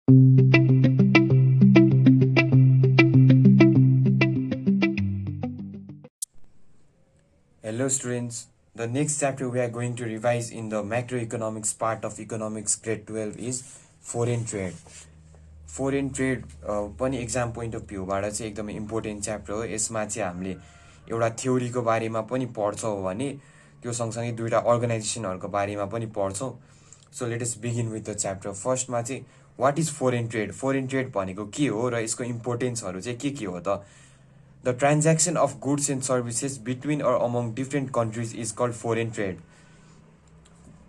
Hello students, the next chapter we are going to revise in the macroeconomics part of economics grade 12 is foreign trade. Foreign trade पनि exam point of भ्यूबाट चाहिँ एकदमै important chapter हो। यसमा चाहिँ हामीले एउटा थ्योरीको बारेमा पनि पढ्छौँ भने त्यो सँगसँगै दुईवटा अर्गनाइजेसनहरूको बारेमा पनि पढ्छौँ। So let us begin with the chapter. फर्स्टमा चाहिँ what is foreign trade, foreign trade भनेको के हो र यसको इम्पोर्टेन्सहरू चाहिँ के हो त। The transaction of goods and services between or among different countries is called foreign trade.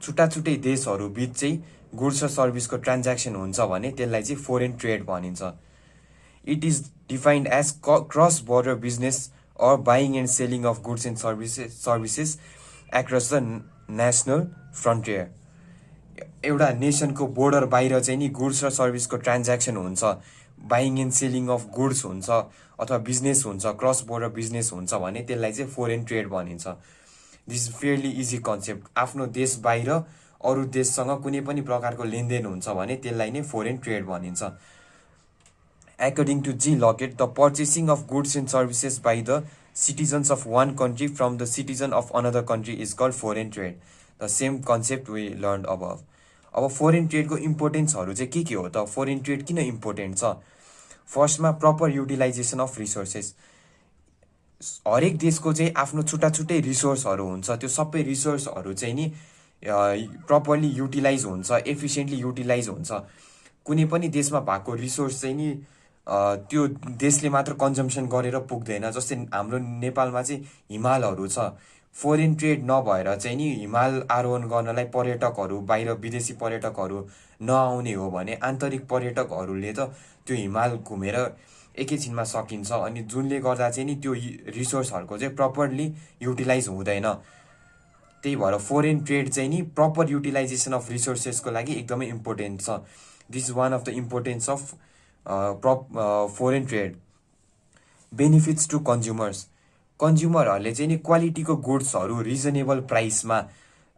छुट्टा छुट्टै देशहरू बीच चाहिँ गुड्स र सर्भिसको ट्रान्ज्याक्सन हुन्छ भने त्यसलाई चाहिँ फोरेन ट्रेड भनिन्छ। It is defined as cross border business or buying and selling of goods and services across the national frontier. एउटा नेसनको बोर्डर बाहिर चाहिँ नि गुड्स र सर्भिसको ट्रान्ज्याक्सन हुन्छ, buying and selling of goods हुन्छ अथवा बिजनेस हुन्छ, क्रस बोर्डर बिजनेस हुन्छ भने त्यसलाई चाहिँ फोरेन ट्रेड भनिन्छ। This is fairly easy concept. आफ्नो देश बाहिर अरू देशसँग कुनै पनि प्रकारको लेनदेन हुन्छ भने त्यसलाई नै फोरेन ट्रेड भनिन्छ। According to G. Lockett, the purchasing of goods and services by the citizens of one country from the citizen of another country is called foreign trade. The same concept we learned above. अब foreign ट्रेडको इम्पोर्टेन्सहरू चाहिँ के हो त, foreign trade किन important छ? फर्स्टमा proper utilisation of resources. हरेक देशको चाहिँ आफ्नो छुट्टा छुट्टै रिसोर्सहरू हुन्छ, त्यो सबै रिसोर्सहरू चाहिँ नि प्रपरली युटिलाइज हुन्छ, एफिसियन्टली युटिलाइज हुन्छ। कुनै पनि देशमा भएको रिसोर्स चाहिँ नि त्यो देशले मात्र कन्जम्सन गरेर पुग्दैन। जस्तै हाम्रो नेपालमा चाहिँ हिमालहरू छ, फोरेन ट्रेड नभएर चाहिँ नि हिमाल आरोहण गर्नलाई पर्यटकहरू, बाहिर विदेशी पर्यटकहरू नआउने हो भने आन्तरिक पर्यटकहरूले त त्यो हिमाल घुमेर एकैछिनमा सकिन्छ। अनि जुनले गर्दा चाहिँ नि त्यो रिसोर्सहरूको चाहिँ प्रपरली युटिलाइज हुँदैन। त्यही भएर फोरेन ट्रेड चाहिँ नि प्रपर युटिलाइजेसन अफ रिसोर्सेसको लागि एकदमै इम्पोर्टेन्ट छ। This is one of the importance of foreign trade. Benefits to consumers. कन्ज्युमरहरूले चाहिँ नि क्वालिटीको गुड्सहरू रिजनेबल प्राइसमा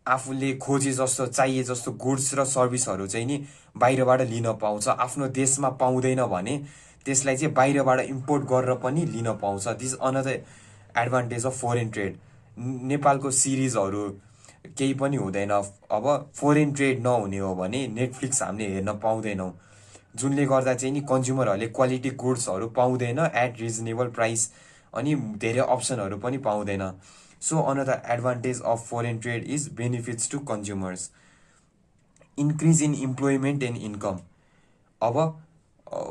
आफूले खोजे जस्तो चाहिए जस्तो गुड्स र सर्भिसहरू चाहिँ नि बाहिरबाट लिन पाउँछ। आफ्नो देशमा पाउँदैन भने त्यसलाई चाहिँ बाहिरबाट इम्पोर्ट गरेर पनि लिन पाउँछ। This another advantage of foreign trade. नेपालको सिरिजहरू केही पनि हुँदैन। अब फोरेन ट्रेड नहुने हो भने नेटफ्लिक्स हामीले हेर्न पाउँदैनौँ, जुनले गर्दा चाहिँ नि कन्ज्युमरहरूले क्वालिटी गुड्सहरू पाउँदैन एट रिजनेबल प्राइस, अनि धेरै अप्सनहरू पनि पाउँदैन। So another advantage of foreign trade is benefits to consumers. Increase in employment and income. अब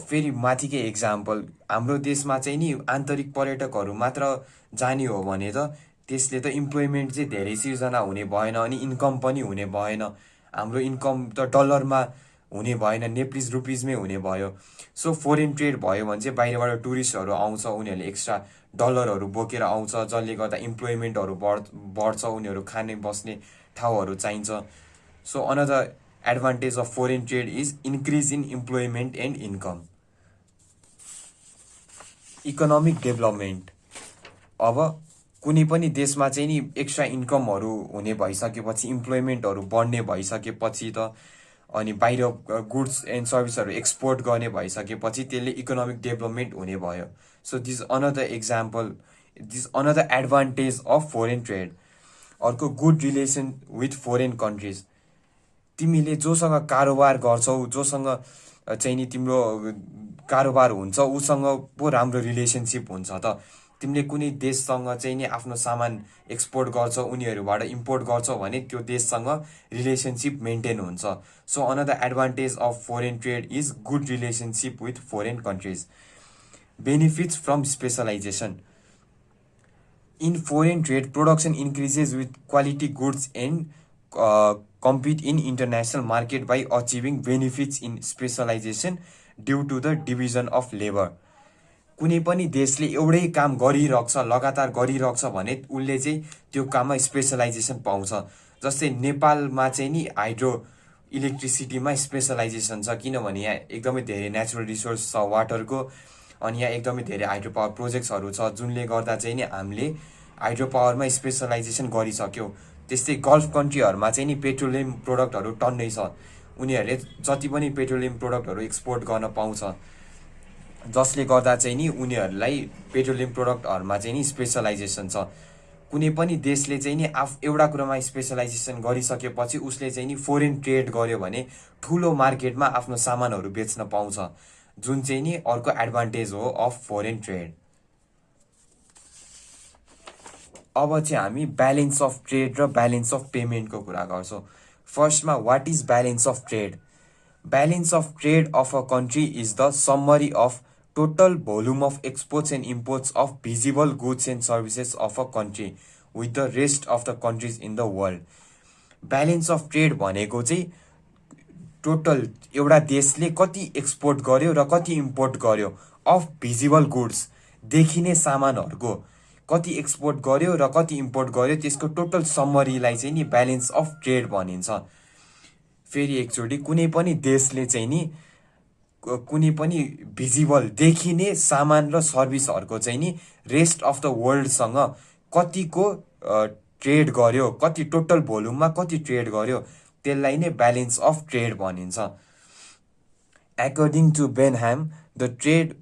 फेरि माथिकै एक्जाम्पल, हाम्रो देशमा चाहिँ नि आन्तरिक पर्यटकहरू मात्र जाने हो भने त त्यसले त इम्प्लोइमेन्ट चाहिँ धेरै सिर्जना हुने भएन, अनि इन्कम पनि हुने भएन। हाम्रो इन्कम त डलरमा हुने भएन, नेप्लिज रुपिजमै हुने भयो। सो फोरेन ट्रेड भयो भने चाहिँ बाहिरबाट टुरिस्टहरू आउँछ, उनीहरूले एक्स्ट्रा डलरहरू बोकेर आउँछ, जसले गर्दा इम्प्लोइमेन्टहरू बढ्छ, उनीहरू खाने बस्ने ठाउँहरू चाहिन्छ। So another advantage of foreign trade is increase in employment and income. Economic development. अब कुनै पनि देशमा चाहिँ नि एक्स्ट्रा इन्कमहरू हुने भइसकेपछि, इम्प्लोइमेन्टहरू बढ्ने भइसकेपछि त अनि बाहिर गुड्स एन्ड सर्भिसहरू एक्सपोर्ट गर्ने भइसकेपछि त्यसले इकोनोमिक डेभलपमेन्ट हुने भयो। So this another example, this another advantage of foreign trade. अर्को good relation with foreign countries. तिमीले जोसँग कारोबार गर्छौ, जोसँग चाहिँ नि तिम्रो कारोबार हुन्छ, उसँग पो राम्रो रिलेसनसिप हुन्छ त। तिमीले कुनै देशसँग चाहिँ नि आफ्नो सामान एक्सपोर्ट गर्छौ, उनीहरूबाट इम्पोर्ट गर्छौ भने त्यो देशसँग रिलेसनसिप मेन्टेन हुन्छ। So another advantage of foreign trade is good relationship with foreign countries. Benefits from specialisation. In foreign trade production increases with quality goods and compete in international market by achieving benefits in specialization due to the division of labor. कुनै पनि देशले एउटै काम गरिरहेको छ, लगातार गरिरहेको छ भने उसले चाहिँ त्यो काममा स्पेसलाइजेसन पाउँछ। जस्तै नेपालमा चाहिँ नि हाइड्रो इलेक्ट्रिसिटीमा स्पेसलाइजेसन छ, किनभने यहाँ एकदमै धेरै नेचुरल रिसोर्स छ वाटरको, अनि यहाँ एकदमै धेरै हाइड्रो पावर प्रोजेक्ट्सहरू छ, जुनले गर्दा चाहिँ नि हामीले हाइड्रो पावरमा स्पेसलाइजेसन गरिसक्यौँ। त्यस्तै गल्फ कन्ट्रीहरूमा चाहिँ नि पेट्रोलियम प्रोडक्टहरू टन्नै छ, उनीहरूले जति पनि पेट्रोलियम प्रोडक्टहरू एक्सपोर्ट गर्न पाउँछ, जसले गर्दा चाहिँ नि उनीहरूलाई पेट्रोलियम प्रोडक्टहरूमा चाहिँ नि स्पेसलाइजेसन छ। कुनै पनि देशले चाहिँ नि एउटा कुरामा स्पेसलाइजेसन गरिसकेपछि उसले चाहिँ नि फोरेन ट्रेड गर्यो भने ठुलो मार्केटमा आफ्नो सामानहरू बेच्न पाउँछ, जुन चाहिँ नि अर्को एडभान्टेज हो अफ फोरेन ट्रेड। अब चाहिँ हामी ब्यालेन्स अफ ट्रेड र ब्यालेन्स अफ पेमेन्टको कुरा गर्छौँ। फर्स्टमा what is balance of trade? Balance of trade of a country is the summary of total volume of exports and imports of visible goods and services of a country with the rest of the countries in the world. Balance of trade भनेको चाहिँ total एउटा देशले कति export गर्यो र कति import गर्यो of visible goods, देखिने सामानहरूको कति एक्सपोर्ट गर्यो र कति इम्पोर्ट गर्यो, त्यसको टोटल समरीलाई चाहिँ नि ब्यालेन्स अफ ट्रेड भनिन्छ। फेरि एकचोटि कुनै पनि देशले चाहिँ नि कुनै पनि भिजिबल देखिने सामान र सर्भिसहरूको चाहिँ नि रेस्ट अफ द वर्ल्डसँग कतिको ट्रेड गर्यो, कति टोटल भोल्युममा कति ट्रेड गर्यो, त्यसलाई नै ब्यालेन्स अफ ट्रेड भनिन्छ। According to Benham, the trade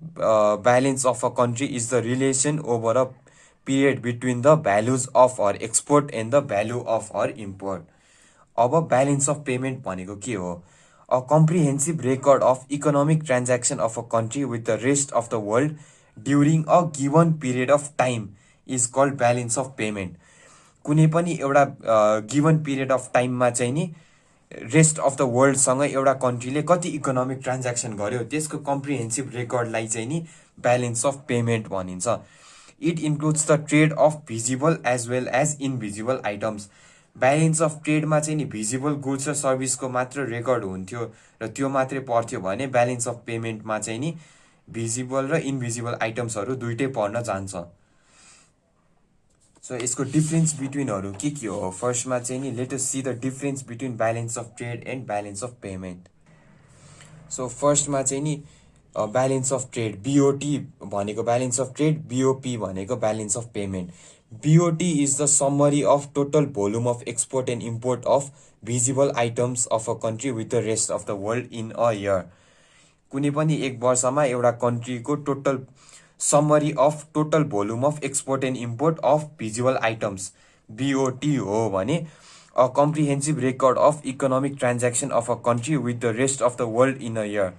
balance of a country is the relation over a period between the values of our export and the value of our import. अब balance of payment भनेको के हो? A comprehensive record of economic transaction of a country with the rest of the world during a given period of time is called balance of payment. कुनै पनि एउटा given period of टाइममा चाहिँ नि rest of the वर्ल्डसँग एउटा कन्ट्रीले कति economic transaction गर्यो, त्यसको कम्प्रिहेन्सिभ रेकर्डलाई चाहिँ नि ब्यालेन्स अफ पेमेन्ट भनिन्छ। It includes the trade of visible as well as invisible items. Balance of ट्रेडमा चाहिँ नि भिजिबल गुड्स र सर्भिसको मात्र रेकर्ड हुन्थ्यो र त्यो मात्रै पर्थ्यो भने ब्यालेन्स अफ पेमेन्टमा चाहिँ नि भिजिबल र इनभिजिबल आइटम्सहरू दुइटै पर्न जान्छ। सो यसको डिफरेन्स बिट्विनहरू के हो? फर्स्टमा चाहिँ नि let us see the difference between balance of trade and balance of payment. So फर्स्टमा चाहिँ नि ब्यालेन्स अफ ट्रेड, बिओटी भनेको ब्यालेन्स अफ ट्रेड, बिओपी भनेको balance of payment. BOT is the summary of total volume of export and import of visible items of a country with the rest of the world in a year. कुनै पनि एक वर्षमा एउटा कन्ट्रीको total summary of total volume of export and import of visible items BOT हो भने a comprehensive record of economic transaction of a country with the rest of the world in a year,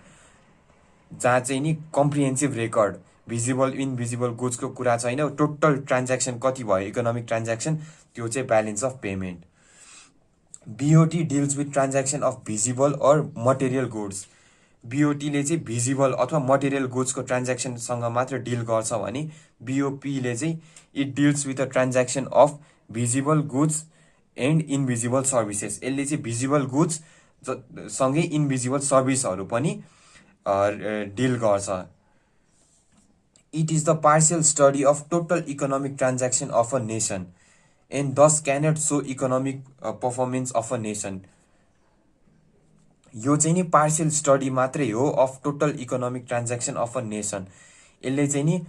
जहाँ चाहिँ नि comprehensive record visible invisible गुड्सको कुरा छैन, total transaction कति भयो इकोनोमिक ट्रान्ज्याक्सन, त्यो चाहिँ balance of payment. BOT deals with transaction of visible or material goods. BOTले चाहिँ भिजिबल अथवा मटेरियल गुड्सको ट्रान्ज्याक्सनसँग मात्र डिल गर्छ भने BOPले चाहिँ it deals with a transaction of visible goods and invisible services. यसले चाहिँ भिजिबल गुड्स सँगै इनभिजिबल सर्भिसहरू पनि डिल गर्छ। It is the partial study of total economic transaction of a nation and thus cannot show economic performance of a nation. यो चाहिँ नि partial study मात्रै हो of total economic transaction of a nation. यसले चाहिँ नि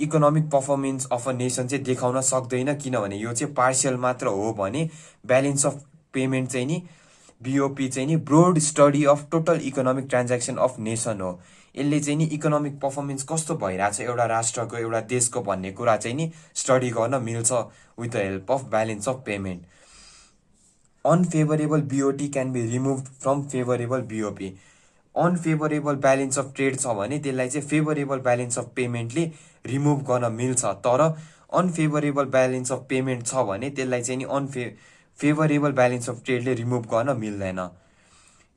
economic performance of a nation चाहिँ देखाउन सक्दैन, किनभने यो चाहिँ पार्शियल मात्र हो भने ब्यालेन्स अफ पेमेन्ट चाहिँ नि BOP चाहिँ नि broad study of total economic transaction of nation हो। यसले चाहिँ नि इकोनोमिक पर्फर्मेन्स कस्तो भइरहेछ एउटा राष्ट्रको एउटा देशको भन्ने कुरा चाहिँ नि स्टडी गर्न मिल्छ with the help of balance of payment. Unfavourable BOT can be remove from favourable BOP। Unfavourable balance of trade छ भने त्यसलाई चाहिँ फेभरेबल ब्यालेन्स अफ पेमेन्टले रिमुभ गर्न मिल्छ, तर अनफेभरेबल ब्यालेन्स अफ पेमेन्ट छ भने त्यसलाई चाहिँ नि फेभरेबल ब्यालेन्स अफ ट्रेडले रिमुभ गर्न मिल्दैन।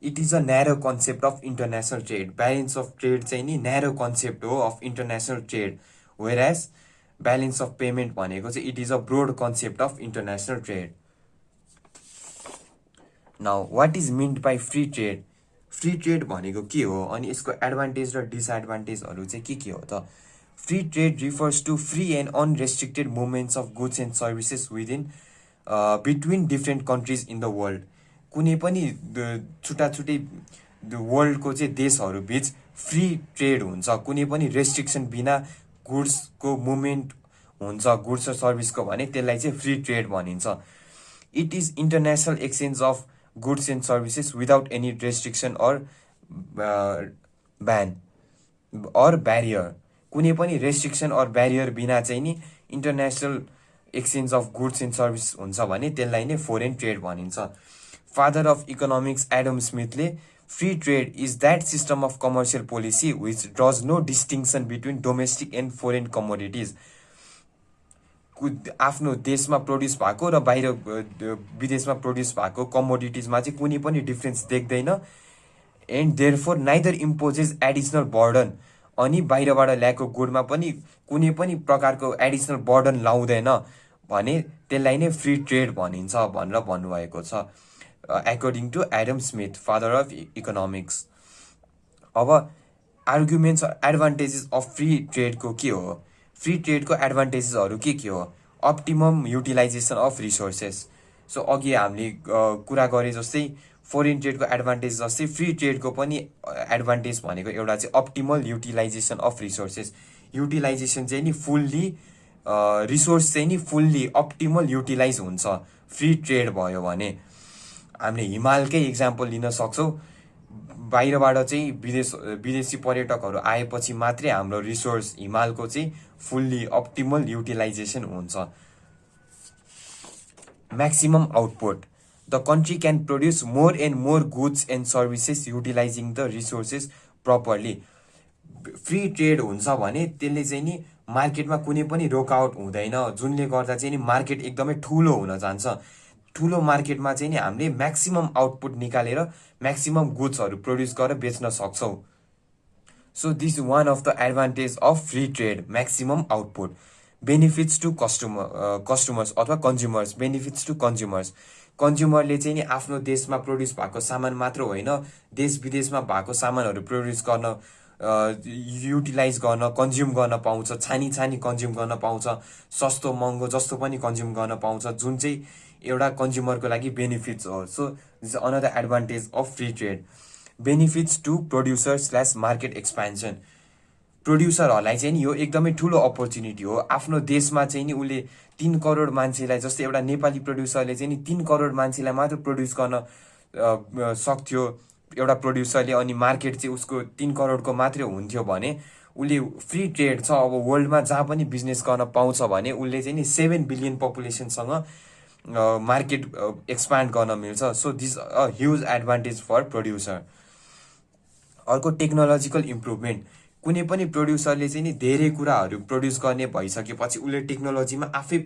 It is a narrow concept of international trade. Balance of trade चाहिँ नि न्यारो कन्सेप्ट हो of international trade, whereas balance of payment भनेको चाहिँ it is a broad concept of international trade. Now what is meant by free trade? Free trade भनेको के हो अनि यसको एडभान्टेज र डिसएडभान्टेजहरू चाहिँ के हो त? Free trade refers to free and unrestricted movements of goods and services within between different countries in the world. कुनै पनि छुट्टा छुट्टै वर्ल्डको चाहिँ देशहरू बीच फ्री ट्रेड हुन्छ, कुनै पनि रेस्ट्रिक्सन बिना गुड्सको मुभमेन्ट हुन्छ गुड्स र सर्भिसको भने त्यसलाई चाहिँ फ्री ट्रेड भनिन्छ। It is international exchange of goods and services without any restriction or ban or barrier. कुनै पनि रेस्ट्रिक्सन और ब्यारियर बिना चाहिँ नि international exchange of goods and service हुन्छ भने त्यसलाई नै फोरेन ट्रेड भनिन्छ. फादर अफ इकोनोमिक्स एडम स्मिथले free trade is that system of commercial policy which draws no distinction between domestic and foreign commodities. आफ्नो देशमा प्रड्युस भएको र बाहिर विदेशमा प्रड्युस भएको कमोडिटिजमा चाहिँ कुनै पनि डिफ्रेन्स देख्दैन. And therefore neither imposes additional burden. अनि बाहिरबाट ल्याएको गुडमा पनि कुनै पनि प्रकारको एडिसनल बर्डन लाउँदैन भने त्यसलाई नै फ्री ट्रेड भनिन्छ भनेर भन्नुभएको छ, according to Adam Smith, father of economics. अब आर्गुमेन्ट्स एडभान्टेजेस अफ फ्री ट्रेडको के हो? फ्री ट्रेडको एडभान्टेजेसहरू के हो? Optimum utilisation of resources. So अघि हामीले कुरा गरे जस्तै फोरेन ट्रेडको एडभान्टेज जस्तै फ्री ट्रेडको पनि एडभान्टेज भनेको एउटा चाहिँ optimal utilisation of resources. Utilisation चाहिँ नि फुल्ली रिसोर्स चाहिँ नि फुल्ली अप्टिमल युटिलाइज हुन्छ फ्री ट्रेड भयो भने. हामीले हिमालकै इक्जाम्पल लिन सक्छौँ. बाहिरबाट चाहिँ विदेशी पर्यटकहरू आएपछि मात्रै हाम्रो रिसोर्स हिमालको चाहिँ फुल्ली अप्टिमल युटिलाइजेसन हुन्छ. Maximum output. The country can produce more and more goods and services utilizing the resources properly. Free trade हुन्छ भने त्यसले चाहिँ नि मार्केटमा कुनै पनि रोकआउट हुँदैन, जुनले गर्दा चाहिँ नि मार्केट एकदमै ठुलो हुन जान्छ. ठुलो मार्केटमा चाहिँ नि हामीले म्याक्सिमम आउटपुट निकालेर म्याक्सिमम गुड्सहरू प्रड्युस गरेर बेच्न सक्छौँ. So this one of the advantage of free trade, maximum output. Benefits to customers अथवा कन्ज्युमर्स. Benefits to consumers. कन्ज्युमरले चाहिँ नि आफ्नो देशमा प्रड्युस भएको सामान मात्र होइन, देश विदेशमा भएको सामानहरू प्रड्युस गर्न, युटिलाइज गर्न, कन्ज्युम गर्न पाउँछ. छानी कन्ज्युम गर्न पाउँछ. सस्तो महँगो जस्तो पनि कन्ज्युम गर्न पाउँछ, जुन चाहिँ एउटा कन्ज्युमरको लागि बेनिफिट्स हो. So this is another advantage of free trade. Benefits to producer slash market expansion. प्रड्युसरहरूलाई चाहिँ नि यो एकदमै ठुलो अपर्च्युनिटी हो. आफ्नो देशमा चाहिँ नि उसले 3 करोड मान्छेलाई, जस्तै एउटा नेपाली प्रड्युसरले चाहिँ नि 3 करोड मान्छेलाई मात्र प्रड्युस गर्न सक्थ्यो एउटा प्रड्युसरले, अनि मार्केट चाहिँ उसको 3 करोडको मात्रै हुन्थ्यो भने उसले फ्री ट्रेड छ अब वर्ल्डमा जहाँ पनि बिजनेस गर्न पाउँछ भने उसले चाहिँ नि 7 बिलियन पपुलेसनसँग मार्केट एक्सपान्ड गर्न मिल्छ. So this a huge advantage for producer. अर्को टेक्नोलोजिकल इम्प्रुभमेन्ट. कुनै पनि प्रड्युसरले चाहिँ नि धेरै कुराहरू प्रड्युस गर्ने भइसकेपछि उसले टेक्नोलोजीमा आफै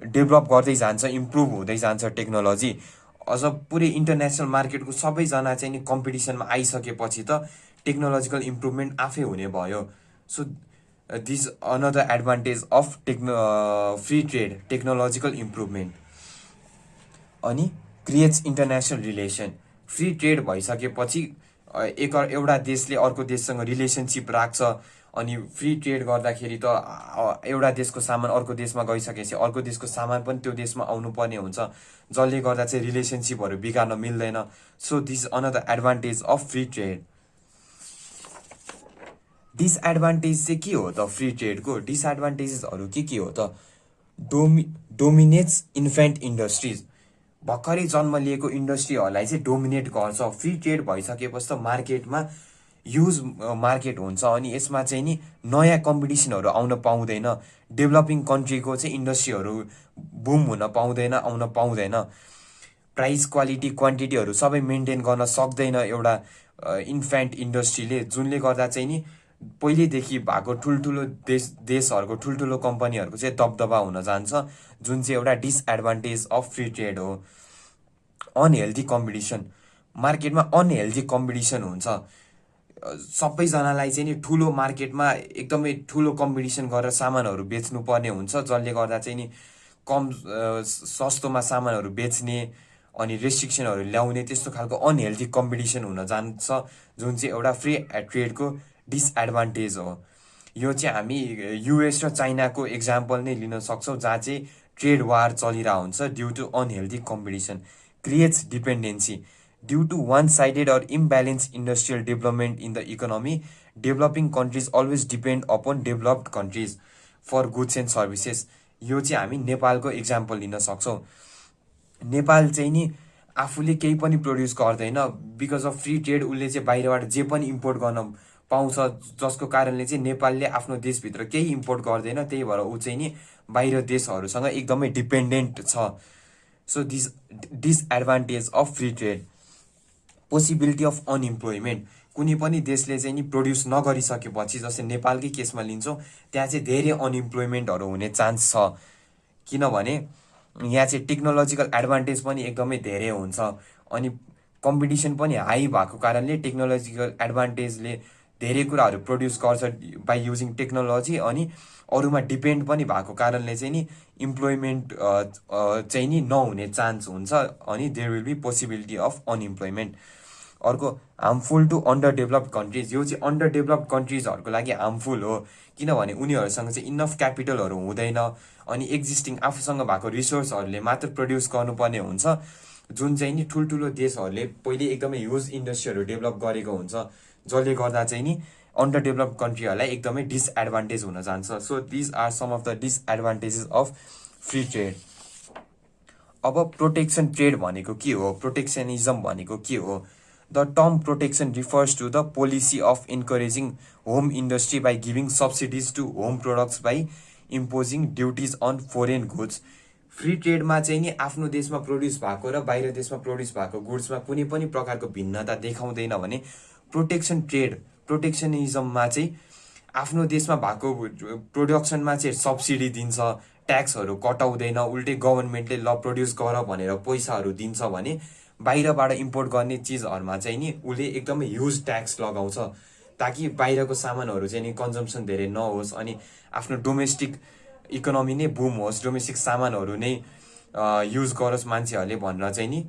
डेभलप गर्दै जान्छ, इम्प्रुभ हुँदै जान्छ टेक्नोलोजी. अझ पुरै इन्टरनेसनल मार्केटको सबैजना चाहिँ नि कम्पिटिसनमा आइसकेपछि त टेक्नोलोजिकल इम्प्रुभमेन्ट आफै हुने भयो. So this another advantage of free trade, technological improvement. अनि creates international relation. Free trade भइसकेपछि एउटा देशले अर्को देशसँग रिलेसनसिप राख्छ. अनि फ्री ट्रेड गर्दाखेरि त एउटा देशको सामान अर्को देशमा गइसकेपछि अर्को देशको सामान पनि त्यो देशमा आउनुपर्ने हुन्छ, जसले गर्दा चाहिँ रिलेसनसिपहरू बिगार्न मिल्दैन. So this another advantage of free trade. Disadvantage चाहिँ के हो त फ्री ट्रेडको? डिसएडभान्टेजेसहरू के हो त? Dominates infant industries. भर्खरै जन्म लिएको इन्डस्ट्रीहरूलाई चाहिँ डोमिनेट गर्छ. फ्री ट्रेड भइसकेपछि त मार्केटमा ह्युज मार्केट हुन्छ, अनि यसमा चाहिँ नि नयाँ कम्पिटिसनहरू आउन पाउँदैन. डेभलपिङ कन्ट्रीको चाहिँ इन्डस्ट्रीहरू बुम हुन पाउँदैन, आउन पाउँदैन. प्राइस, क्वालिटी, क्वान्टिटीहरू सबै मेन्टेन गर्न सक्दैन एउटा इन्फेन्ट इन्डस्ट्रीले, जुनले गर्दा चाहिँ नि पहिलेदेखि भएको ठुल्ठुलो देशहरूको ठुल्ठुलो कम्पनीहरूको चाहिँ दबदबा हुन जान्छ, जुन चाहिँ एउटा डिसएडभान्टेज अफ फ्री ट्रेड हो. Unhealthy competition. मार्केटमा अनहेल्दी कम्पिटिसन हुन्छ. सबैजनालाई चाहिँ नि ठुलो मार्केटमा एकदमै ठुलो कम्पिटिसन गरेर सामानहरू बेच्नु पर्ने हुन्छ, जसले गर्दा चाहिँ नि कम सस्तोमा सामानहरू बेच्ने अनि रेस्ट्रिक्सनहरू ल्याउने त्यस्तो खालको अनहेल्दी कम्पिटिसन हुन जान्छ, जुन चाहिँ एउटा फ्री ट्रेडको डिसएडभान्टेज हो. यो चाहिँ हामी युएस र चाइनाको एक्जाम्पल नै लिन सक्छौँ, जहाँ चाहिँ ट्रेड वार चलिरहेको हुन्छ due to unhealthy competition. Creates dependency. Due to one-sided or imbalanced industrial development in the economy, developing countries always depend upon developed countries for goods and services. यो चाहिँ हामी नेपालको एक्जाम्पल लिन सक्छौँ. नेपाल चाहिँ नि आफूले केही पनि प्रड्युस गर्दैन, बिकज अफ फ्री ट्रेड उसले चाहिँ बाहिरबाट जे पनि इम्पोर्ट गर्न पाउँछ, जसको कारणले चाहिँ नेपालले आफ्नो देशभित्र केही इम्पोर्ट गर्दैन, त्यही भएर ऊ चाहिँ नि बाहिर देशहरूसँग एकदमै डिपेन्डेन्ट छ। So disadvantage of free trade. Possibility of unemployment. कुनै पनि देशले चाहिँ नि प्रड्युस नगरिसकेपछि, जस्तै नेपालकै केसमा लिन्छौँ, त्यहाँ चाहिँ धेरै अनइम्प्लोइमेन्टहरू हुने चान्स छ, किनभने यहाँ चाहिँ टेक्नोलोजिकल एडभान्टेज पनि एकदमै धेरै हुन्छ, अनि कम्पिटिसन पनि हाई भएको कारणले टेक्नोलोजिकल एडभान्टेजले धेरै कुराहरू प्रड्युस गर्छ बाई युजिङ टेक्नोलोजी, अनि अरूमा डिपेन्ड पनि भएको कारणले चाहिँ नि इम्प्लोइमेन्ट चाहिँ नि नहुने चान्स हुन्छ, अनि there will be possibility of unemployment. अर्को harmful to underdeveloped countries. यो चाहिँ अन्डर डेभलप्ड कन्ट्रिजहरूको लागि हार्मफुल हो, किनभने उनीहरूसँग चाहिँ इनफ क्यापिटलहरू हुँदैन, अनि एक्जिस्टिङ आफूसँग भएको रिसोर्सहरूले मात्र प्रड्युस गर्नुपर्ने हुन्छ, जुन चाहिँ नि ठुल्ठुलो देशहरूले पहिले एकदमै ह्युज इन्डस्ट्रीहरू डेभलप गरेको हुन्छ, जसले गर्दा चाहिँ नि अन्डर डेभलप्ड कन्ट्रीहरूलाई एकदमै डिसएडभान्टेज हुन जान्छ। So these are some of the disadvantages of free trade. अब प्रोटेक्सन ट्रेड भनेको के हो, प्रोटेक्सनिजम भनेको के हो? The term protection refers to the policy of encouraging home industry by giving subsidies to home products by imposing duties on foreign goods. Free ट्रेडमा चाहिँ नि आफ्नो देशमा प्रड्युस भएको र बाहिर देशमा प्रड्युस भएको गुड्समा कुनै पनि प्रकारको भिन्नता देखाउँदैन भने प्रोटेक्सन ट्रेड, प्रोटेक्सनिजममा चाहिँ आफ्नो देशमा भएको प्रोडक्सनमा चाहिँ सब्सिडी दिन्छ, ट्याक्सहरू कटाउँदैन, उल्टै गभर्मेन्टले ल प्रड्युस गर भनेर पैसाहरू दिन्छ भने बाहिरबाट इम्पोर्ट गर्ने चिजहरूमा चाहिँ नि उसले एकदमै ह्युज ट्याक्स लगाउँछ, ताकि बाहिरको सामानहरू चाहिँ नि कन्जम्सन धेरै नहोस्, अनि आफ्नो डोमेस्टिक इकोनोमी नै बुम होस्, डोमेस्टिक सामानहरू नै युज गरोस् मान्छेहरूले भनेर चाहिँ नि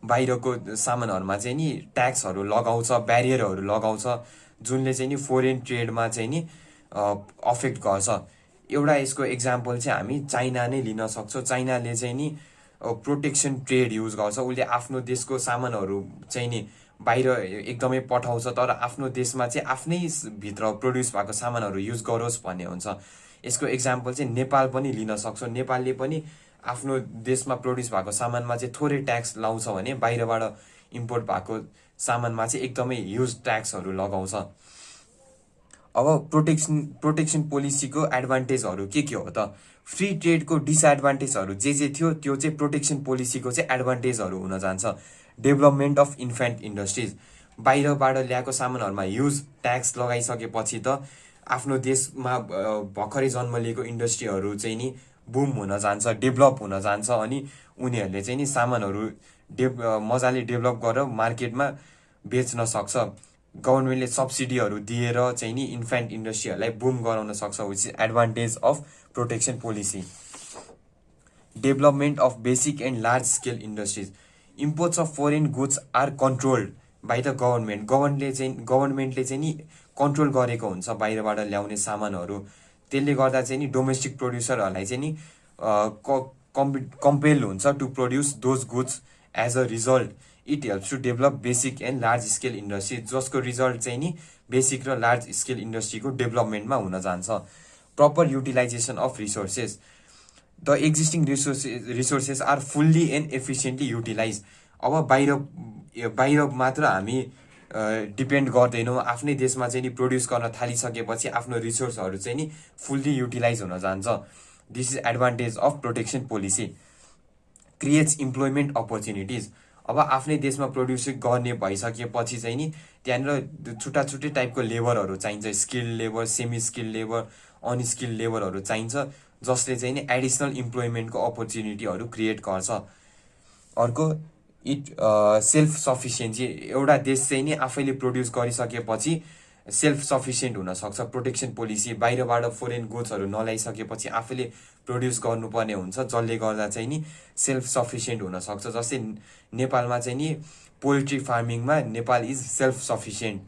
बाहिरको सामानहरूमा चाहिँ नि ट्याक्सहरू लगाउँछ, ब्यारियरहरू लगाउँछ, जुनले चाहिँ नि फोरेन ट्रेडमा चाहिँ नि अफेक्ट गर्छ। एउटा यसको एक्जाम्पल चाहिँ हामी चाइना नै लिन सक्छौँ। चाइनाले चाहिँ नि प्रोटेक्सन ट्रेड युज गर्छ, उसले आफ्नो देशको सामानहरू चाहिँ नि बाहिर एकदमै पठाउँछ, तर आफ्नो देशमा चाहिँ आफ्नै भित्र प्रड्युस भएको सामानहरू युज गरोस् भन्ने हुन्छ। यसको एक्जाम्पल चाहिँ नेपाल पनि लिन सक्छौँ। नेपालले पनि आफ्नो देशमा प्रड्युस भएको सामानमा चाहिँ थोरै ट्याक्स लाउँछ भने बाहिरबाट इम्पोर्ट भएको सामानमा चाहिँ एकदमै ह्युज ट्याक्सहरू लगाउँछ। अब प्रोटेक्सन पोलिसीको एडभान्टेजहरू के हो त? फ्री ट्रेडको डिसएडभान्टेजहरू जे थियो त्यो चाहिँ प्रोटेक्सन पोलिसीको चाहिँ एडभान्टेजहरू हुन जान्छ। Development of infant industries. बाहिरबाट ल्याएको सामानहरूमा ह्युज ट्याक्स लगाइसकेपछि त आफ्नो देशमा भर्खरै जन्म लिएको इन्डस्ट्रीहरू चाहिँ नि बुम हुन जान्छ, डेभलप हुन जान्छ, अनि उनीहरूले चाहिँ नि सामानहरू मजाले डेभलप गरेर मार्केटमा बेच्न सक्छ। गभर्मेन्टले सब्सिडीहरू दिएर चाहिँ नि इन्फेन्ट इन्डस्ट्रीहरूलाई बुम गराउन सक्छ, which is advantage of protection policy. Development of basic and large scale industries. Imports of foreign goods are controlled by the government. गभर्मेन्टले चाहिँ नि कन्ट्रोल गरेको हुन्छ बाहिरबाट ल्याउने सामानहरू, त्यसले गर्दा चाहिँ नि डोमेस्टिक प्रोड्युसरहरूलाई चाहिँ नि कम्पेल हुन्छ to produce those goods. As a result it helps to develop basic and large scale industry, जसको रिजल्ट चाहिँ नि बेसिक र लार्ज स्केल इन्डस्ट्रीको डेभलपमेन्टमा हुन जान्छ। Proper utilisation of resources. The existing resources are fully and efficiently utilise. अब बाहिर मात्र हामी डिपेन्ड गर्दैनौँ, आफ्नै देशमा चाहिँ नि प्रड्युस गर्न थालिसकेपछि आफ्नो रिसोर्सहरू चाहिँ नि फुल्ली युटिलाइज हुन जान्छ। This is advantage of protection policy. Creates employment opportunities. अब आफ्नै देशमा प्रड्युस गर्ने भइसकेपछि चाहिँ नि त्यहाँनिर छुट्टा छुट्टै टाइपको लेबरहरू चाहिन्छ, skill labour, semi skill labour, unskilled लेबरहरू चाहिन्छ, जसले चाहिँ नि एडिसनल इम्प्लोइमेन्टको अपर्च्युनिटीहरू क्रिएट गर्छ। अर्को सेल्फ सफिसियन्सी। एउटा देश चाहिँ नि आफैले प्रड्युस गरिसकेपछि सेल्फ सफिसियन्ट हुनसक्छ। प्रोटेक्सन पोलिसी बाहिरबाट फोरेन गुड्सहरू नल्याइसकेपछि आफैले प्रड्युस गर्नुपर्ने हुन्छ, जसले गर्दा चाहिँ नि सेल्फ सफिसियन्ट हुनसक्छ। जस्तै नेपालमा चाहिँ नि पोल्ट्री फार्मिङमा नेपाल इज सेल्फ सफिसियन्ट।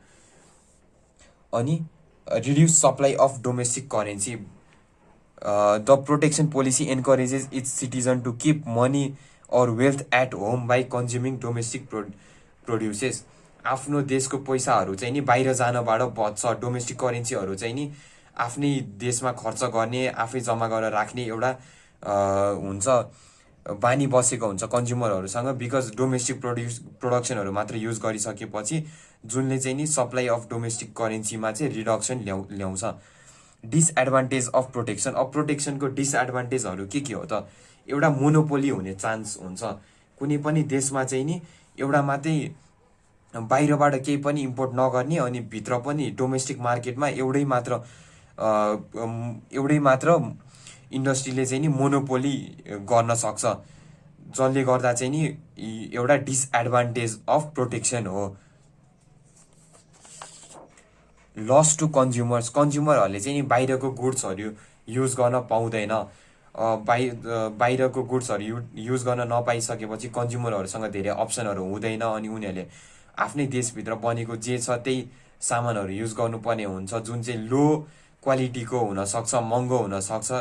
अनि reduce supply of domestic currency. The protection policy encourages its citizen to keep money or wealth at home by consuming domestic produces. आफ्नो देशको पैसाहरू चाहिँ नि बाहिर जानबाट बच्छ। डोमेस्टिक करेन्सीहरू चाहिँ नि आफ्नै देशमा खर्च गर्ने, आफै जम्मा गरेर राख्ने एउटा हुन्छ। बानी बसेको हुन्छ कन्ज्युमरहरूसँग, बिकज डोमेस्टिक प्रोडक्सनहरू मात्र युज गरिसकेपछि जुनले चाहिँ नि सप्लाई अफ डोमेस्टिक करेन्सीमा चाहिँ रिडक्सन ल्याउँछ। Disadvantage of protection. अब प्रोटेक्सनको डिसएडभान्टेजहरू के हो त? एउटा मोनोपोली हुने चान्स हुन्छ। कुनै पनि देशमा चाहिँ नि एउटा मात्रै बाहिरबाट केही पनि इम्पोर्ट नगर्ने, अनि भित्र पनि डोमेस्टिक मार्केटमा एउटै मात्र इन्डस्ट्रीले चाहिँ नि मोनोपोली गर्न सक्छ, जसले गर्दा चाहिँ नि एउटा डिसएडभान्टेज अफ प्रोटेक्सन हो। Loss to consumers. कन्ज्युमरहरूले चाहिँ नि बाहिरको गुड्सहरू युज गर्न पाउँदैन। बाहिरको गुड्सहरू युज गर्न नपाइसकेपछि कन्ज्युमरहरूसँग धेरै अप्सनहरू हुँदैन, अनि उनीहरूले आफ्नै देशभित्र बनेको जे छ त्यही सामानहरू युज गर्नुपर्ने हुन्छ, जुन चाहिँ लो क्वालिटीको हुनसक्छ, महँगो हुनसक्छ,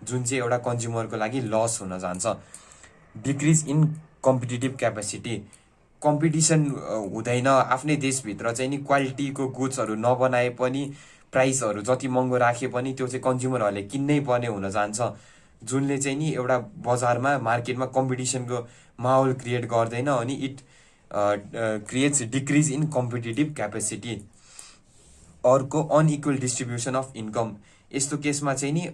जुन चाहिँ एउटा कन्ज्युमरको लागि लस हुन जान्छ। Decrease in competitive capacity. Competition हुँदैन आफ्नै देशभित्र चाहिँ नि क्वालिटीको गुड्सहरू नबनाए पनि प्राइसहरू जति महँगो राखे पनि त्यो चाहिँ कन्ज्युमरहरूले किन्नै पर्ने हुन जान्छ, जुनले चाहिँ नि एउटा बजारमा मार्केटमा कम्पिटिसनको माहौल क्रिएट गर्दैन, अनि it creates decrease in competitive capacity. अर्को अनइक्वल डिस्ट्रिब्युसन अफ इन्कम। यस्तो केसमा चाहिँ नि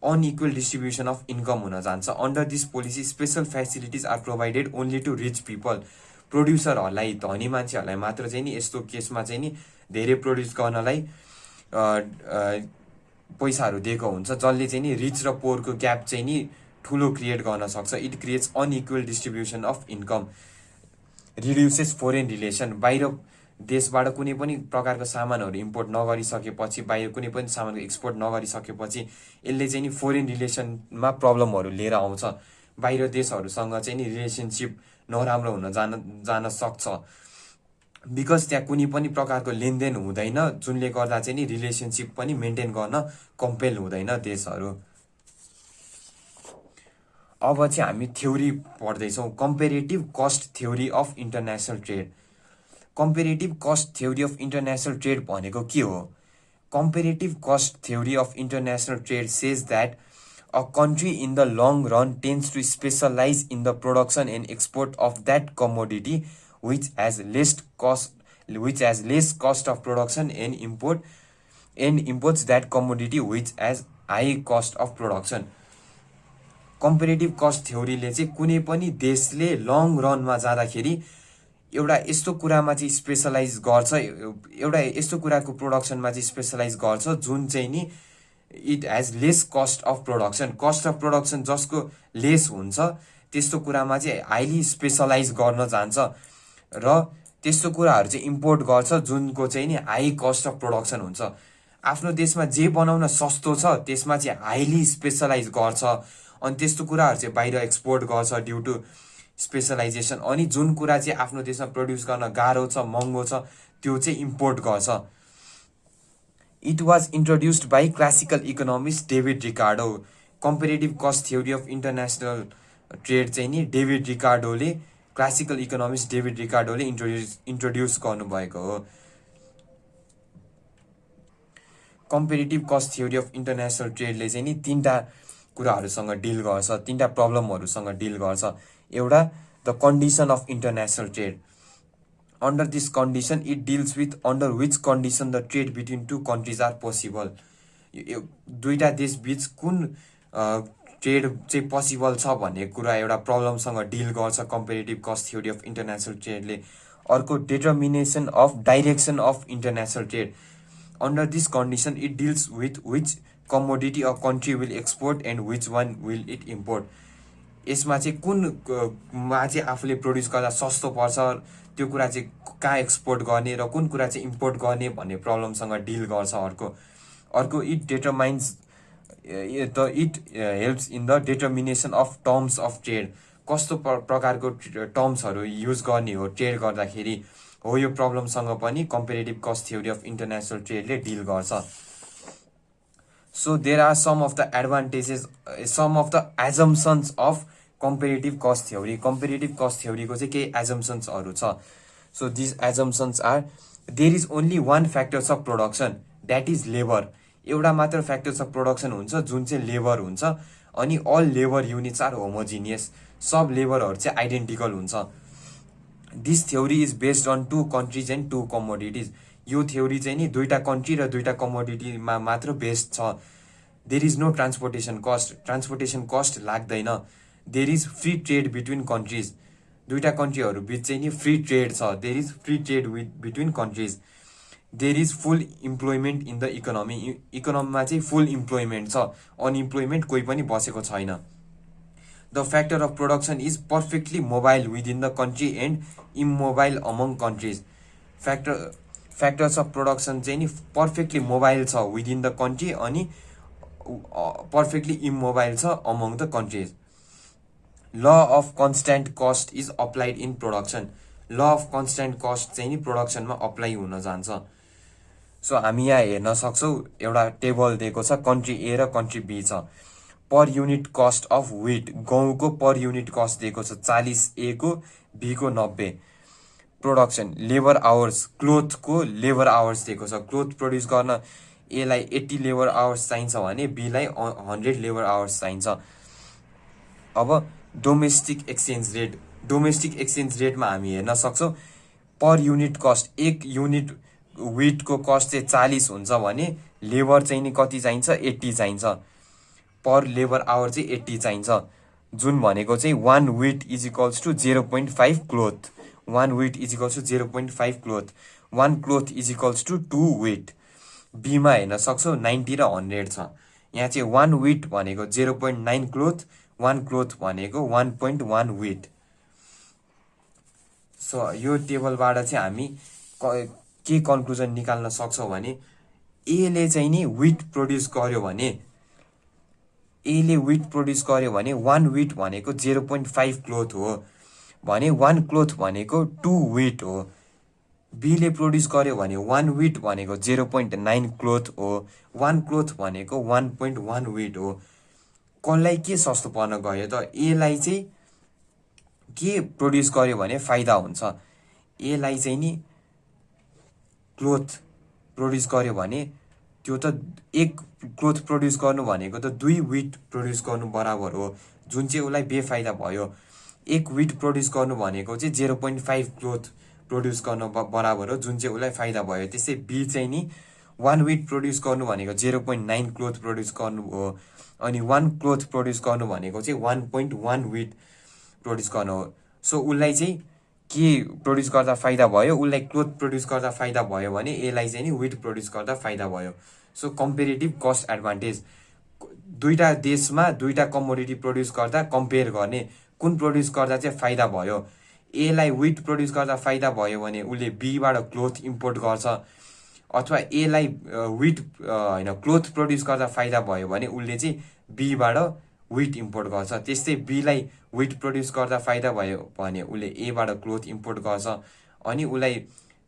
अनइक्वल डिस्ट्रिब्युसन अफ इन्कम हुन जान्छ। Under this policy special facilities are provided only to rich people. प्रोड्युसरहरूलाई, धनी मान्छेहरूलाई मात्र चाहिँ नि यस्तो केसमा चाहिँ नि धेरै प्रोड्युस गर्नलाई पैसाहरू दिएको हुन्छ, जसले चाहिँ नि रिच र पोरको ग्याप चाहिँ नि ठुलो क्रिएट गर्न सक्छ। It creates unequal distribution of income. Reduces foreign relation. बाहिर देशबाट कुनै पनि प्रकारको सामानहरू इम्पोर्ट नगरिसकेपछि, बाहिर कुनै पनि सामानको एक्सपोर्ट नगरिसकेपछि यसले चाहिँ नि फोरेन रिलेसनमा प्रब्लमहरू लिएर आउँछ। बाहिर देशहरूसँग चाहिँ नि रिलेसनसिप नराम्रो हुन जान सक्छ, बिकज त्यहाँ कुनै पनि प्रकारको लेनदेन हुँदैन, जुनले गर्दा चाहिँ नि रिलेसनसिप पनि मेन्टेन गर्न कम्पेल हुँदैन देशहरू। अब चाहिँ हामी थ्योरी पढ्दैछौँ, comparative cost theory of international trade. Comparative cost theory of international trade भनेको के हो? Comparative cost theory of international trade says that a country in the long run tends to specialize in the production and export of that commodity which has less cost of production and imports that commodity which has high cost of production. Comparative cost थ्योरीले चाहिँ कुनै पनि देशले long रनमा जाँदाखेरि एउटा यस्तो कुरामा चाहिँ स्पेसलाइज गर्छ, एउटा यस्तो कुराको प्रोडक्सनमा चाहिँ स्पेसलाइज गर्छ जुन चाहिँ नि it has lace cost of production. Cost of production जसको लेस हुन्छ त्यस्तो कुरामा चाहिँ हाइली स्पेसलाइज गर्न जान्छ, र त्यस्तो कुराहरू चाहिँ इम्पोर्ट गर्छ जुनको चाहिँ नि हाई कस्ट अफ प्रोडक्सन हुन्छ। आफ्नो देशमा जे बनाउन सस्तो छ त्यसमा चाहिँ हाइली स्पेसलाइज गर्छ, अनि त्यस्तो कुराहरू चाहिँ बाहिर एक्सपोर्ट गर्छ ड्यु टु स्पेसलाइजेसन। अनि जुन कुरा चाहिँ आफ्नो देशमा प्रड्युस गर्न गाह्रो छ, महँगो छ, त्यो चाहिँ इम्पोर्ट गर्छ। It was introduced by classical economist David Ricardo. Comparative cost theory of international trade चाहिँ नि डेभिड रिकार्डोले, क्लासिकल इकोनोमिस्ट डेभिड रिकार्डोले इन्ट्रोड्युस गर्नुभएको हो। Comparative cost theory of international ट्रेडले चाहिँ नि तीनटा कुराहरूसँग डिल गर्छ, तीनटा प्रब्लमहरूसँग डिल गर्छ। एउटा, the condition of international trade. Under this condition, it deals with under which condition the trade between two countries are possible. दुईटा देश बीच कुन ट्रेड चाहिँ पोसिबल छ भन्ने कुरा एउटा प्रब्लमसँग डिल गर्छ comparative cost theory of international ट्रेडले। अर्को, determination of direction of international trade. Under this condition it deals with which commodity a country will export and which one will it import. यसमा चाहिँ कुनमा चाहिँ आफूले प्रड्युस गर्दा सस्तो पर्छ, त्यो कुरा चाहिँ कहाँ एक्सपोर्ट गर्ने र कुन कुरा चाहिँ इम्पोर्ट गर्ने भन्ने प्रब्लमसँग डिल गर्छ। अर्को it determines it helps in the determination of terms of trade. कस्तो प्रकारको टर्म्सहरू युज गर्ने हो ट्रेड गर्दाखेरि हो, यो प्रब्लमसँग पनि comparative cost theory of international ट्रेडले डिल गर्छ। So there are some of the advantages, some of the assumptions of comparative cost theory. Comparative cost थ्योरीको चाहिँ केही एजम्पसन्सहरू छ। So this assumptions are, there is only one factors of production that is labour. एउटा मात्र factors of production हुन्छ जुन चाहिँ लेबर हुन्छ, अनि all labour units are homogeneous, सब लेबरहरू चाहिँ आइडेन्टिकल हुन्छ। This theory is based on 2 countries and 2 commodities. यो थ्योरी चाहिँ नि दुईटा कन्ट्री र दुईटा कमोडिटीमा मात्र बेस्ड छ। There is no transportation cost, transportation cost लाग्दैन। There is free trade between countries, दुईटा कन्ट्रीहरू बिच चाहिँ नि फ्री ट्रेड छ। There is free trade between countries. There is full employment in the economy, इकोनोमीमा चाहिँ फुल इम्प्लोइमेन्ट छ, अनइम्प्लोइमेन्ट कोही पनि बसेको छैन। The factor of production is perfectly mobile within the country and immobile among countries. Factors of production चाहिँ नि perfectly mobile छ विदिन द कन्ट्री अनि पर्फेक्टली इमोबाइल छ among the countries. Law of constant cost is applied in production. Law of constant cost चाहिँ नि प्रोडक्सनमा apply हुन जान्छ। So हामी यहाँ हेर्न सक्छौँ एउटा टेबल दिएको छ, कन्ट्री ए र कन्ट्री बी छ। Per unit cost of wheat, गहुँको पर युनिट कस्ट दिएको छ 40, ए को, बी को 90। प्रोडक्सन लेबर आवर्स, क्लोथको लेबर आवर्स दिएको छ। क्लोथ प्रोड्युस गर्न एलाई 80 लेबर आवर्स चाहिन्छ भने बीलाई 100 लेबर आवर्स चाहिन्छ। अब domestic exchange rate, domestic exchange रेटमा हामी हेर्न सक्छौँ पर युनिट कस्ट, एक युनिट व्हिटको कस्ट चाहिँ 40 हुन्छ भने लेबर चाहिँ नि कति चाहिन्छ, 80 चाहिन्छ। पर लेबर आवर चाहिँ 80 चाहिन्छ, जुन भनेको चाहिँ 1 wheat is equals to 0.5 cloth. 1 wheat is equals to 0.5 cloth. 1 cloth is equals to 2 wheat. बीमा हेर्न सक्छौँ 90 र 100 छ। यहाँ चाहिँ 1 व्हिट भनेको 0.9 क्लोथ, 1 क्लोथ भनेको 1.1 व्हिट। सो यो टेबलबाट चाहिँ हामी के कन्क्लुजन निकाल्न सक्छौँ भने एले चाहिँ नि व्हिट प्रोड्युस गर्यो भने, एले व्हिट प्रोड्युस गर्यो भने 1 व्हिट भनेको 0.5 क्लोथ हो भने 1 क्लोथ भनेको 2 व्हिट हो। बीले प्रोड्युस गर्यो भने 1 व्हिट भनेको 0.9 क्लोथ हो, 1 क्लोथ भनेको 1.1 व्हिट हो। कसलाई के सस्तो पर्न गयो त? एलाई चाहिँ के प्रोड्युस गर्यो भने फाइदा हुन्छ? एलाई चाहिँ नि क्लोथ प्रोड्युस गर्यो भने त्यो त एक क्लोथ प्रोड्युस गर्नु भनेको त 2 व्हिट प्रोड्युस गर्नु बराबर हो, जुन चाहिँ उसलाई बेफाइदा भयो। एक व्हिट प्रोड्युस गर्नु भनेको चाहिँ 0.5 क्लोथ प्रोड्युस गर्न बराबर हो, जुन चाहिँ उसलाई फाइदा भयो। त्यसै बी चाहिँ नि 1 व्हिट प्रोड्युस गर्नु भनेको 0.9 क्लोथ प्रोड्युस गर्नु हो, अनि 1 क्लोथ प्रोड्युस गर्नु भनेको चाहिँ 1.1 व्हिट प्रोड्युस गर्नु हो। सो उसलाई चाहिँ के प्रोड्युस गर्दा फाइदा भयो? उसलाई क्लोथ प्रोड्युस गर्दा फाइदा भयो भने एलाई चाहिँ नि व्हिट प्रोड्युस गर्दा फाइदा भयो। सो कम्पेरेटिभ कस्ट एडभान्टेज, दुईटा देशमा दुईटा कमोडिटी प्रोड्युस गर्दा कम्पेयर गर्ने, कुन प्रोड्युस गर्दा चाहिँ फाइदा भयो। एलाई व्हिट प्रोड्युस गर्दा फाइदा भयो भने उसले बीबाट क्लोथ इम्पोर्ट गर्छ, अथवा एलाई व्हिट होइन क्लोथ प्रोड्युस गर्दा फाइदा भयो भने उसले चाहिँ बीबाट व्हिट इम्पोर्ट गर्छ। त्यस्तै बीलाई व्हिट प्रोड्युस गर्दा फाइदा भयो भने उसले एबाट क्लोथ इम्पोर्ट गर्छ, अनि उसलाई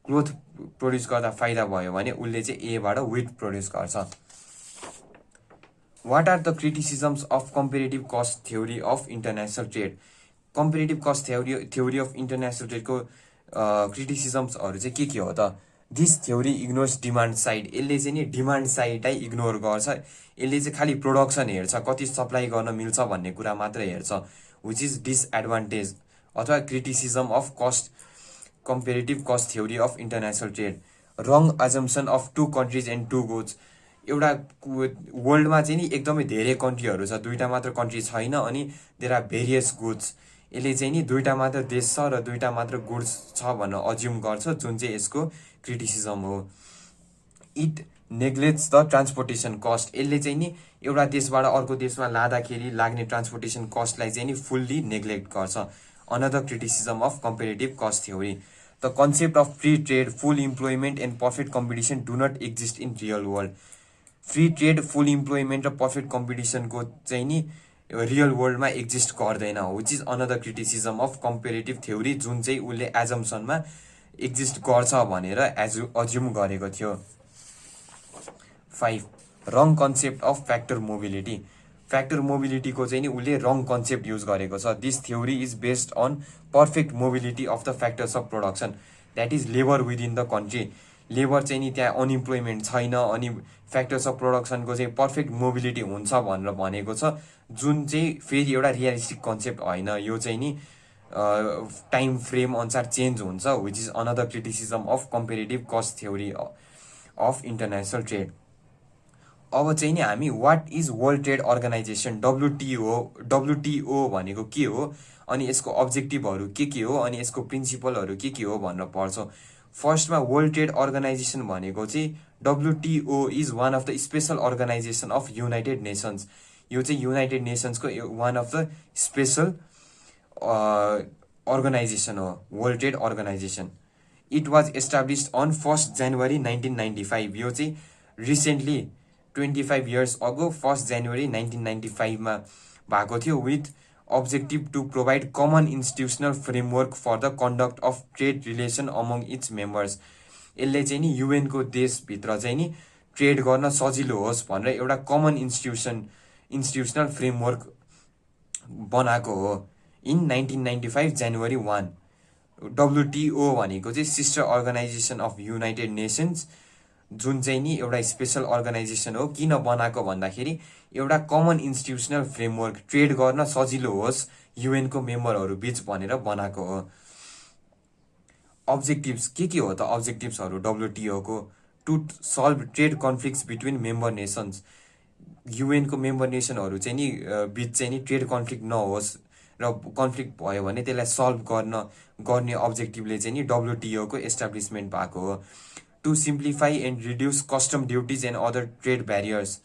क्लोथ प्रोड्युस गर्दा फाइदा भयो भने उसले चाहिँ एबाट व्हिट प्रोड्युस गर्छ। What are the criticisms of comparative cost theory of international trade? Comparative cost theory of international ट्रेडको क्रिटिसिजम्सहरू चाहिँ के हो त? This theory ignores demand side, यसले चाहिँ नि डिमान्ड साइडलाई इग्नोर गर्छ। यसले चाहिँ खालि प्रोडक्सन हेर्छ, कति सप्लाई गर्न मिल्छ भन्ने कुरा मात्र हेर्छ, विच इज डिसएडभान्टेज अथवा criticism of cost comparative cost theory of international trade. Wrong अजम्सन of 2 countries and 2 goods, एउटा वर्ल्डमा चाहिँ नि एकदमै धेरै कन्ट्रीहरू छ, दुईटा मात्र कन्ट्री छैन, अनि देयर आर भेरियस गुड्स। यसले चाहिँ नि दुईटा मात्र देश छ र दुईटा मात्र गुड्स छ भनेर अज्युम गर्छ, जुन चाहिँ यसको क्रिटिसिजम हो। इट नेग्लेक्ट्स द ट्रान्सपोर्टेसन कस्ट, यसले चाहिँ नि एउटा देशबाट अर्को देशमा लाँदाखेरि लाग्ने ट्रान्सपोर्टेसन कस्टलाई चाहिँ नि फुल्ली नेग्लेक्ट गर्छ। Another criticism of comparative cost theory, the concept of free trade, full employment and perfect competition do not exist in real world. Free trade, full employment र पर्फेक्ट कम्पिटिसनको चाहिँ नि रियल वर्ल्डमा exist गर्दैन, which is another criticism of comparative theory, जुन चाहिँ उसले एजम्सनमा exist गर्छ भनेर अज्युम गरेको थियो। 5. Wrong concept of factor mobility, factor मोबिलिटीको चाहिँ नि उसले रङ कन्सेप्ट युज गरेको छ। This theory is based on perfect mobility of the factors of production, that is labour within the country. Labour चाहिँ नि त्यहाँ अनइम्प्लोइमेन्ट छैन अनि फ्याक्टर्स अफ प्रोडक्सनको चाहिँ पर्फेक्ट मोबिलिटी हुन्छ भनेर भनेको छ, जुन चाहिँ फेरि एउटा रियलिस्टिक कन्सेप्ट होइन। यो चाहिँ नि टाइम फ्रेम अनुसार चेन्ज हुन्छ, which is another criticism of comparative cost theory of international trade. अब चाहिँ नि हामी what is world trade organisation WTO भनेको के हो, अनि यसको अब्जेक्टिभहरू के हो, अनि यसको प्रिन्सिपलहरू के हो भनेर पढ्छौँ। फर्स्टमा वर्ल्ड ट्रेड अर्गनाइजेसन भनेको चाहिँ WTO is one of the special organisation of United Nations. यो चाहिँ युनाइटेड नेसन्सको one of the special organisation हो World trade Organisation. It was established on 1 January 1995। यो चाहिँ रिसेन्टली 25 इयर्स अगो 1 जनवरी 1995 मा भएको थियो, with objective to provide common institutional framework for the conduct of trade relation among its members। यसले चाहिँ नि UAN को देशभित्र चाहिँ नि ट्रेड गर्न सजिलो होस् भनेर एउटा कमन इन्स्टिट्युसनल फ्रेमवर्क बनाएको हो इन 1995 जनवरी 1। डब्लुटिओ भनेको चाहिँ sister organisation of United Nations, जुन चाहिँ नि एउटा स्पेसल अर्गनाइजेसन हो। किन बनाएको भन्दाखेरि एउटा कमन इन्स्टिट्युसनल फ्रेमवर्क, ट्रेड गर्न सजिलो होस् युएन को मेम्बरहरू बीच भनेर बनाएको हो। अब्जेक्टिभ्स के हो त अब्जेक्टिभ्सहरू डब्लुटिओ को? To solve trade conflicts between member nations. UN को मेम्बर नेसनहरू चाहिँ नि बीच चाहिँ नि ट्रेड कन्फ्लिक्ट नहोस्, र कन्फ्लिक्ट भयो भने त्यसलाई सल्भ गर्ने अब्जेक्टिभले चाहिँ नि डब्लुटिओ को एस्टाब्लिसमेन्ट भएको हो। To simplify and reduce custom duties and other trade barriers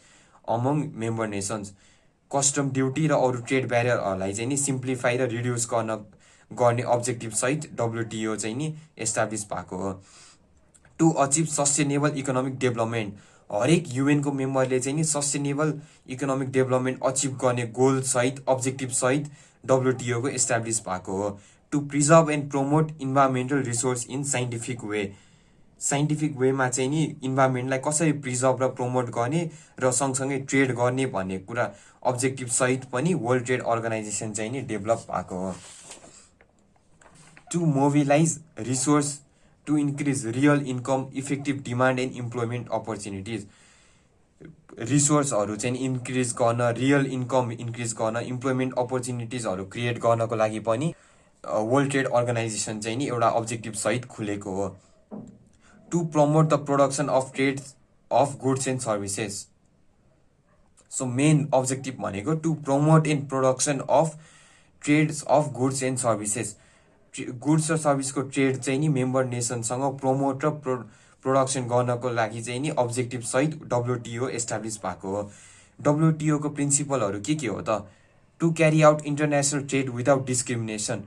among member nations. Custom duty र अरू ट्रेड ब्यारियरहरूलाई चाहिँ नि सिम्प्लिफाई र रिड्युस गर्ने अब्जेक्टिभ सहित डब्लुटिओ चाहिँ नि एस्टाब्लिस भएको हो। To achieve sustainable economic development, हरेक युएन को मेम्बरले चाहिँ नि सस्टेनेबल इकोनोमिक डेभलपमेन्ट अचिभ गर्ने गोल सहित अब्जेक्टिभ सहित डब्लुटिओ को एस्टाब्लिस भएको हो। To preserve and promote environmental resource in scientific way, scientific वेमा चाहिँ नि इन्भाइरोमेन्टलाई कसरी प्रिजर्भ र प्रमोट गर्ने र सँगसँगै ट्रेड गर्ने भन्ने कुरा अब्जेक्टिभ सहित पनि वर्ल्ड ट्रेड अर्गनाइजेसन चाहिँ नि डेभलप भएको हो। To mobilise resource to increase real income, effective demand and employment opportunities. रिसोर्सहरू चाहिँ इन्क्रिज गर्न, रियल इन्कम इन्क्रिज गर्न, इम्प्लोइमेन्ट अपर्च्युनिटिजहरू क्रिएट गर्नको लागि पनि वर्ल्ड ट्रेड अर्गनाइजेसन चाहिँ नि एउटा अब्जेक्टिभ सहित खुलेको हो। To promote the production of trade of goods and services. So main objective भनेको to promote and production of trades of goods and services. Goods र सर्भिसको ट्रेड चाहिँ नि मेम्बर नेसनसँग प्रमोट र प्रोडक्सन गर्नको लागि चाहिँ नि अब्जेक्टिभ सहित डब्लुटिओ एस्टाब्लिस भएको हो। डब्लुटिओ को प्रिन्सिपलहरू के हो त? To carry out international trade without discrimination.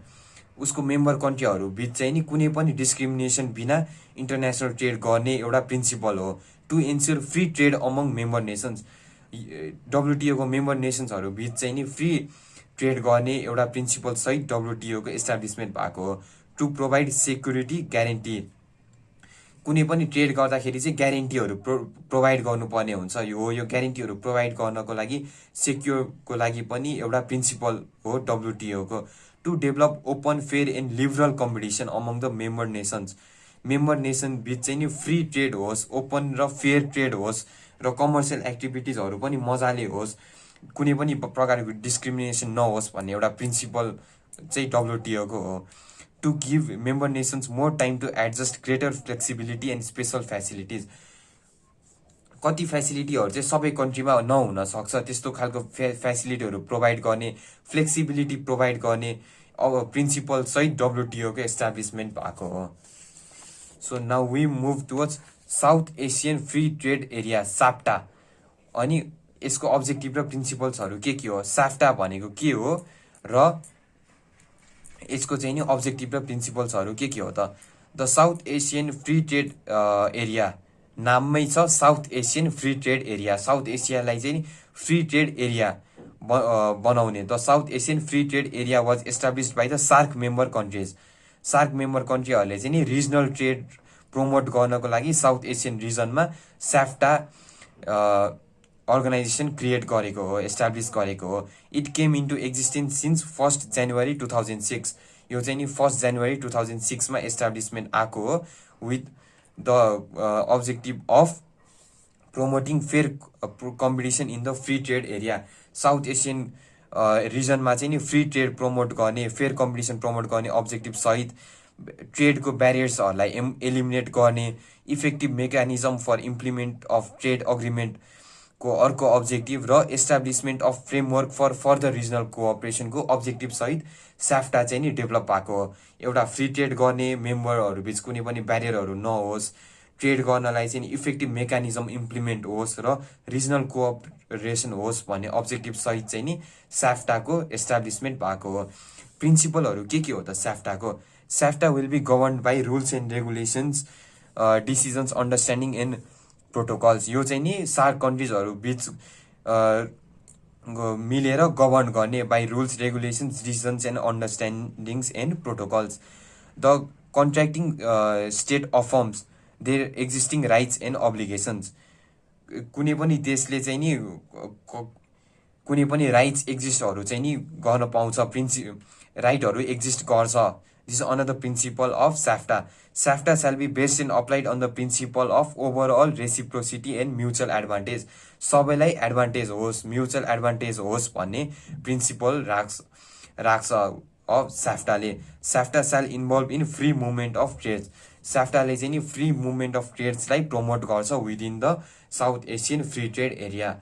उसको मेम्बर कन्ट्रीहरू बीच चाहिँ नि कुनै पनि डिस्क्रिमिनेसन बिना इन्टरनेसनल ट्रेड गर्ने एउटा प्रिन्सिपल हो। To ensure free trade among member nations. WTO को मेम्बर नेसन्सहरू बीच चाहिँ नि फ्री ट्रेड गर्ने एउटा प्रिन्सिपल सहित डब्लुटिओ को एस्टाब्लिसमेन्ट भएको हो। टु प्रोभाइड सेक्युरिटी ग्यारेन्टी, कुनै पनि ट्रेड गर्दाखेरि चाहिँ ग्यारेन्टीहरू प्रोभाइड गर्नुपर्ने हुन्छ। यो ग्यारेन्टीहरू प्रोभाइड गर्नको लागि सेक्योरको लागि पनि एउटा प्रिन्सिपल हो डब्लुटिओ को। To develop open fair and liberal competition among the member nations. Member nation बीच चाहिँ नि फ्री ट्रेड होस्, ओपन र फेयर ट्रेड होस्, र कमर्सियल एक्टिभिटिजहरू पनि मजाले होस्, कुनै पनि प्रकारको डिस्क्रिमिनेसन नहोस् भन्ने एउटा प्रिन्सिपल चाहिँ डब्लुटिओ को हो। To give member nations more time to adjust, greater flexibility and special facilities. कति फेसिलिटीहरू चाहिँ सबै कन्ट्रीमा नहुन सक्छ, त्यस्तो खालको फेसिलिटीहरू प्रोभाइड गर्ने, फ्लेक्सिबिलिटी प्रोभाइड गर्ने अब प्रिन्सिपल सहित डब्लुटिओ को एस्टाब्लिसमेन्ट भएको हो। So now we move towards South Asian free trade area SAFTA. अनि यसको अब्जेक्टिभ र प्रिन्सिपल्सहरू के हो? साफ्टा भनेको के हो र यसको चाहिँ नि अब्जेक्टिभ र प्रिन्सिपल्सहरू के हो त? The South Asian free trade Area, नाममै छ South Asian free trade Area. South एसियालाई चाहिँ फ्री ट्रेड एरिया बनाउने। The South Asian free trade Area was established by the SAARC member countries. SAARC member कन्ट्रीहरूले चाहिँ नि रिजनल ट्रेड प्रमोट गर्नको लागि साउथ एसियन रिजनमा साफ्टा अर्गनाइजेसन क्रिएट गरेको हो, एस्टाब्लिस गरेको हो। It came into existence since 1 January 2006। यो चाहिँ नि 1 जनवरी 2006 मा एस्टाब्लिसमेन्ट आएको हो, with the objective of promoting fair competition in the free trade area. South Asian रिजनमा चाहिँ नि फ्री ट्रेड प्रमोट गर्ने, फेयर कम्पिटिसन प्रमोट गर्ने अब्जेक्टिभ सहित ट्रेडको ब्यारियर्सहरूलाई एलिमिनेट गर्ने, effective mechanism for implement of trade अग्रिमेन्टको अर्को अब्जेक्टिभ र establishment of framework for further regional कोअपरेसनको अब्जेक्टिभ सहित स्याफ्टा चाहिँ नि डेभलप भएको हो। एउटा फ्री ट्रेड गर्ने, मेम्बरहरू बिच कुनै पनि ब्यारियरहरू नहोस्, ट्रेड गर्नलाई चाहिँ इफेक्टिभ मेकानिजम इम्प्लिमेन्ट होस् र रिजनल कोअपरेसन होस् भन्ने अब्जेक्टिभ सहित चाहिँ नि स्याफ्टाको एस्टाब्लिसमेन्ट भएको हो। प्रिन्सिपलहरू के हो त स्याफ्टाको? SAFTA will be governed by rules and regulations, decisions, understanding and protocols. यो चाहिँ नि सार्क कन्ट्रिजहरू बिच मिलेर गभर्न गर्ने by rules, regulations, decisions and understandings and protocols. The contracting state affirms their existing rights and obligations. कुनै पनि देशले चाहिँ नि कुनै पनि राइट्स एक्जिस्टहरू चाहिँ नि गर्न पाउँछ, राइटहरू एक्जिस्ट गर्छ। This is another principle of SAFTA. SAFTA shall be based and applied on the principle of overall reciprocity and mutual advantage. सबैलाई एडभान्टेज होस्, म्युचुअल एडभान्टेज होस् भन्ने प्रिन्सिपल राख्छ अफ स्याफ्टाले। SAFTA shall involve in free movement of trades. स्याफ्टाले चाहिँ नि free movement of ट्रेड्सलाई प्रमोट गर्छ within the South Asian free trade Area.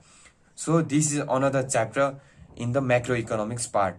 So this is another chapter in the macro economics part.